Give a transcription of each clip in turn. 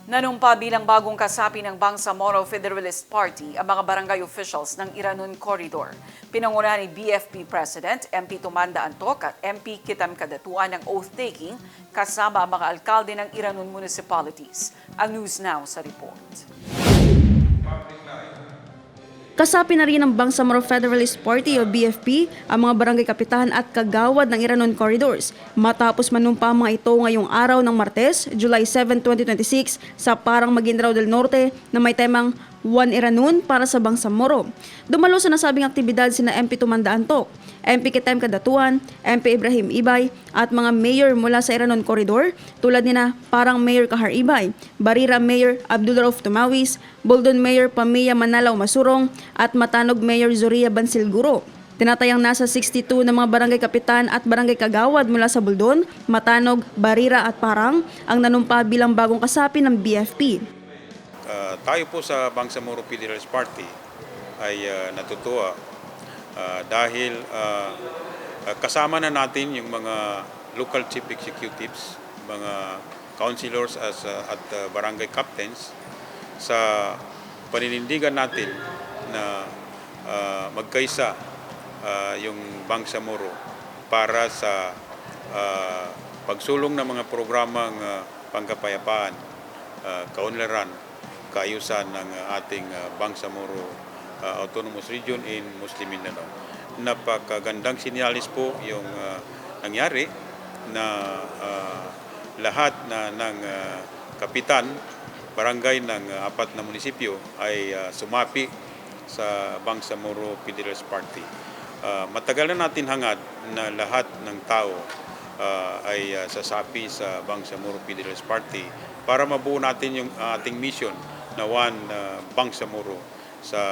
Nanumpa bilang bagong kasapi ng Bangsamoro Federalist Party ang mga barangay officials ng Iranon Corridor. Pinangunahan ni BFP President MP Tumanda Antok at MP Kitam Kadatuan ng oath-taking kasama ang mga alkalde ng Iranon municipalities. Ang News Now sa report. Kasapi na rin ng Bangsamoro Federalist Party o BFP ang mga barangay kapitan at kagawad ng Iranon Corridors matapos manumpa mga ito ngayong araw ng Martes, July 7, 2026 sa Parang Maguindanao del Norte na may temang One Iranon para sa Bangsamoro. Dumalo sa nasabing aktibidad sina MP Tumanda Antok, MP Kitem Kadatuan, MP Ibrahim Ibay at mga mayor mula sa Iranon Corridor tulad nina Parang Mayor Kahar Ibay, Barira Mayor Abdul Rauf Tumawis, Buldon Mayor Pamilla Manalaw Masurong at Matanog Mayor Zoria Bansilguro. Tinatayang nasa 62 na mga barangay kapitan at barangay kagawad mula sa Buldon, Matanog, Barira at Parang ang nanumpa bilang bagong kasapi ng BFP. Tayo po sa Bangsamoro Federalist Party ay natutuwa dahil kasama na natin yung mga local chief executives, mga councilors at barangay captains sa paninindigan natin na magkaisa yung Bangsamoro para sa pagsulong ng mga programang pangkapayapaan, kaunlaran, kaayusan ng ating Bangsamoro Autonomous Region in Muslim Mindanao. Napakagandang sinyalis po yung nangyari na lahat ng kapitan, barangay ng apat na munisipyo ay sumapi sa Bangsamoro Federalist Party. Matagal na natin hangad na lahat ng tao ay sasapi sa Bangsamoro Federalist Party para mabuo natin yung ating mission na One Bangsamoro sa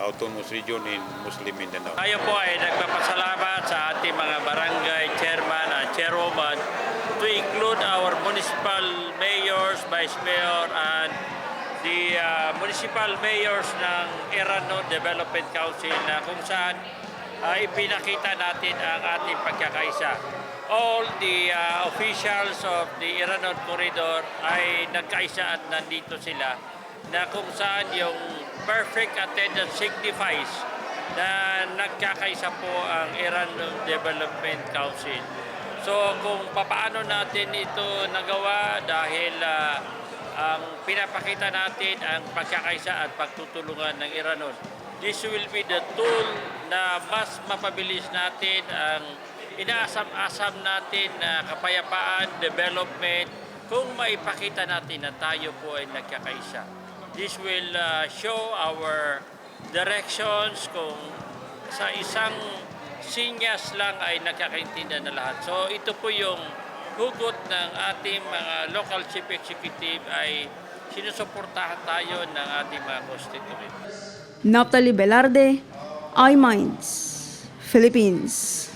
Autonomous Region in Muslim Mindanao. Tayo po ay nagpapasalamat sa ating mga barangay chairman at chairwoman to include our municipal mayors, vice mayor, and the municipal mayors ng Iranon Development Council na kung saan ipinakita natin ang ating pagkakaisa. All the officials of the Iranon Corridor ay nagkaisa at nandito sila na kung saan yung perfect attendance signifies na nagkakaisa po ang Iranon Development Council. So kung paano natin ito nagawa dahil ang pinapakita natin ang pagkakaisa at pagtutulungan ng Iranon. This will be the tool na mas mapabilis natin ang inaasam-asam natin na kapayapaan, development, kung maipakita natin na tayo po ay nagkakaisa. This will show our directions kung sa isang sinyas lang ay nagkakaintindihan na lahat. So ito po yung hugot ng ating mga local chief executive ay sinusuportahan tayo ng ating mga constituents. Naphtali Velarde, iMinds, Philippines.